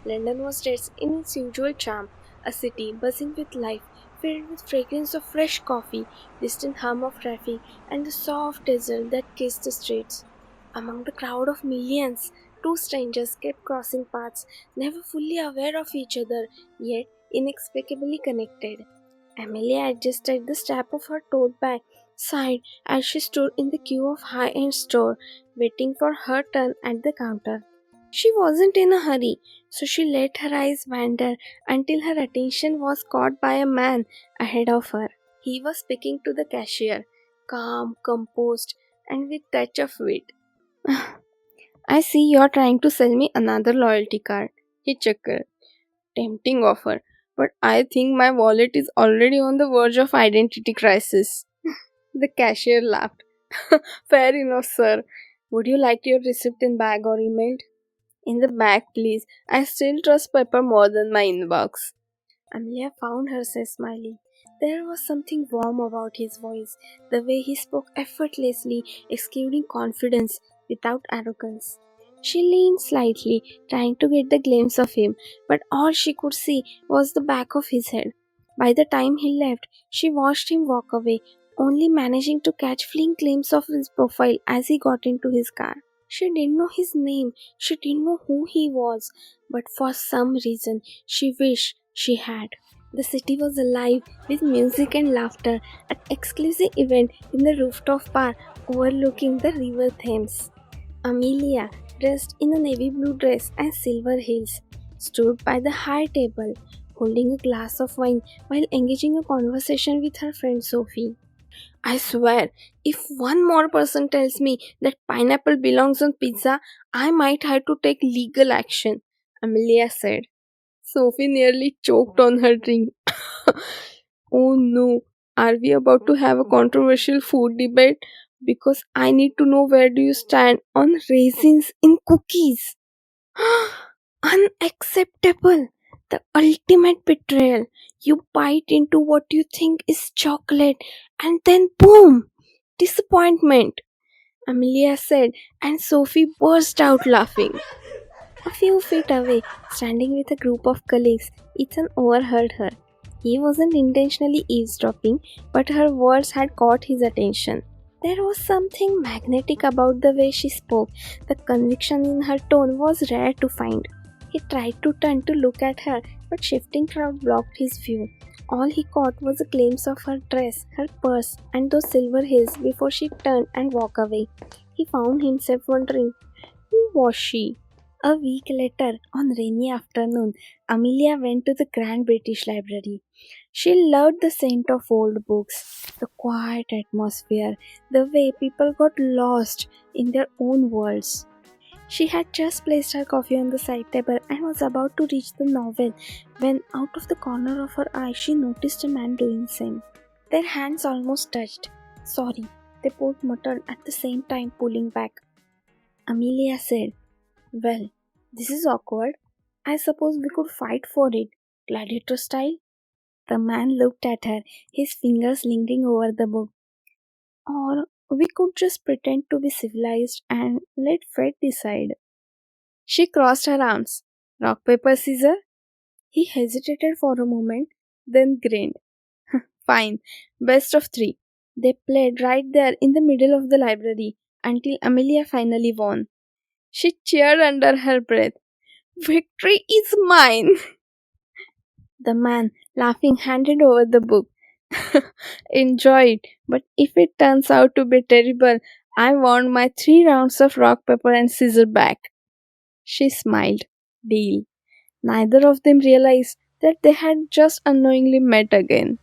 London was dressed in its usual charm, a city buzzing with life, filled with fragrance of fresh coffee, distant hum of traffic, and the soft drizzle that kissed the streets. Among the crowd of millions, two strangers kept crossing paths, never fully aware of each other, yet inexplicably connected. Amelia adjusted the strap of her tote bag, sighed as she stood in the queue of high-end store, waiting for her turn at the counter. She wasn't in a hurry, so she let her eyes wander until her attention was caught by a man ahead of her. He was speaking to the cashier, calm, composed, and with touch of wit. I see you're trying to sell me another loyalty card. He chuckled. Tempting offer, but I think my wallet is already on the verge of identity crisis. The cashier laughed. Fair enough, sir. Would you like your receipt in bag or emailed? In the bag, please. I still trust paper more than my inbox. Amelia found herself smiling. There was something warm about his voice, the way he spoke effortlessly, exuding confidence without arrogance. She leaned slightly, trying to get the glimpse of him, but all she could see was the back of his head. By the time he left, she watched him walk away, only managing to catch fleeting glimpse of his profile as he got into his car. She didn't know his name, she didn't know who he was, but for some reason she wished she had. The city was alive with music and laughter, an exclusive event in the rooftop bar overlooking the river Thames. Amelia, dressed in a navy blue dress and silver heels, stood by the high table, holding a glass of wine while engaging a conversation with her friend Sophie. I swear, if one more person tells me that pineapple belongs on pizza, I might have to take legal action, Amelia said. Sophie nearly choked on her drink. Oh no, are we about to have a controversial food debate? Because I need to know where do you stand on raisins in cookies. Unacceptable. The ultimate betrayal. You bite into what you think is chocolate and then boom! Disappointment, Amelia said, and Sophie burst out laughing. A few feet away, standing with a group of colleagues, Ethan overheard her. He wasn't intentionally eavesdropping, but her words had caught his attention. There was something magnetic about the way she spoke. The conviction in her tone was rare to find. He tried to turn to look at her, but shifting crowd blocked his view. All he caught was a glimpse of her dress, her purse, and those silver heels before she turned and walked away. He found himself wondering, who was she? A week later, on rainy afternoon, Amelia went to the Grand British Library. She loved the scent of old books, the quiet atmosphere, the way people got lost in their own worlds. She had just placed her coffee on the side table and was about to reach the novel when, out of the corner of her eye, she noticed a man doing the same. Their hands almost touched. Sorry, they both muttered at the same time, pulling back. Amelia said, well, this is awkward. I suppose we could fight for it, gladiator style. The man looked at her, his fingers lingering over the book. Or we could just pretend to be civilized and let fate decide. She crossed her arms. Rock, paper, scissors? He hesitated for a moment, then grinned. Fine, best of three. They played right there in the middle of the library until Amelia finally won. She cheered under her breath. Victory is mine! The man, laughing, handed over the book. Enjoy it, but if it turns out to be terrible, I want my 3 rounds of rock, paper, and scissors back. She smiled. Deal. Neither of them realized that they had just unknowingly met again.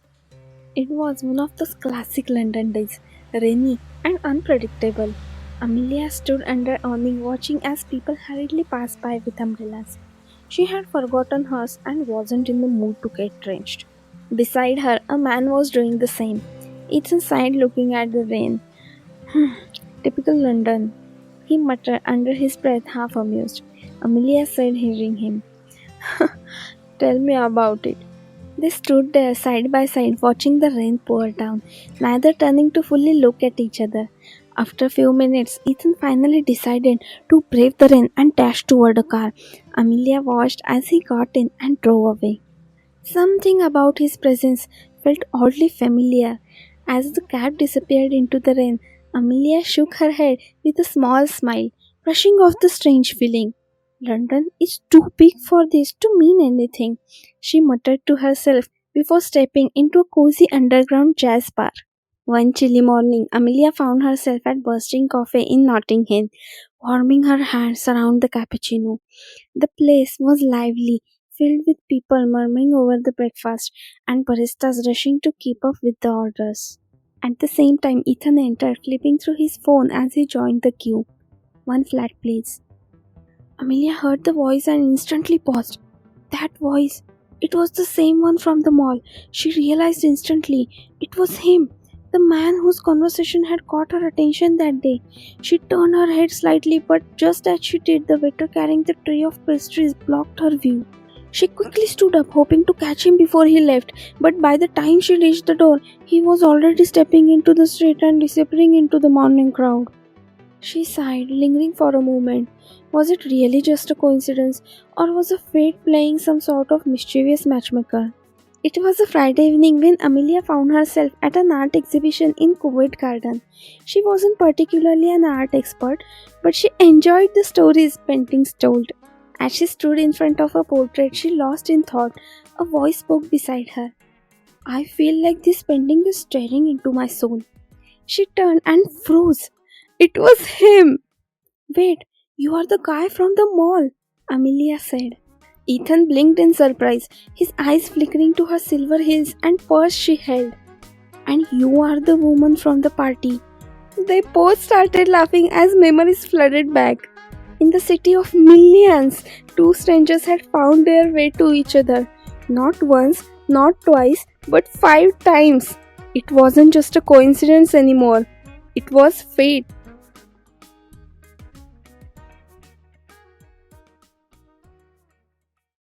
It was one of those classic London days, rainy and unpredictable. Amelia stood under awning watching as people hurriedly passed by with umbrellas. She had forgotten hers and wasn't in the mood to get drenched. Beside her, a man was doing the same. Ethan sighed looking at the rain. Typical London, he muttered under his breath, half amused. Amelia said, hearing him. Tell me about it. They stood there side by side watching the rain pour down, neither turning to fully look at each other. After a few minutes, Ethan finally decided to brave the rain and dashed toward a car. Amelia watched as he got in and drove away. Something about his presence felt oddly familiar. As the cab disappeared into the rain, Amelia shook her head with a small smile, brushing off the strange feeling. London is too big for this to mean anything, she muttered to herself before stepping into a cozy underground jazz bar. One chilly morning, Amelia found herself at Bursting Cafe in Notting Hill, warming her hands around the cappuccino. The place was lively, filled with people murmuring over the breakfast and baristas rushing to keep up with the orders. At the same time, Ethan entered, flipping through his phone as he joined the queue. One flat, please. Amelia heard the voice and instantly paused. That voice! It was the same one from the mall. She realized instantly it was him, the man whose conversation had caught her attention that day. She turned her head slightly, but just as she did, the waiter carrying the tray of pastries blocked her view. She quickly stood up, hoping to catch him before he left, but by the time she reached the door, he was already stepping into the street and disappearing into the morning crowd. She sighed, lingering for a moment. Was it really just a coincidence, or was a fate playing some sort of mischievous matchmaker? It was a Friday evening when Amelia found herself at an art exhibition in Covent Garden. She wasn't particularly an art expert, but she enjoyed the stories paintings told. As she stood in front of a portrait, she lost in thought. A voice spoke beside her. I feel like this painting is staring into my soul. She turned and froze. It was him! Wait, you are the guy from the mall, Amelia said. Ethan blinked in surprise, his eyes flickering to her silver heels and purse she held. And you are the woman from the party. They both started laughing as memories flooded back. In the city of millions, two strangers had found their way to each other. Not once, not twice, but 5 times. It wasn't just a coincidence anymore. It was fate.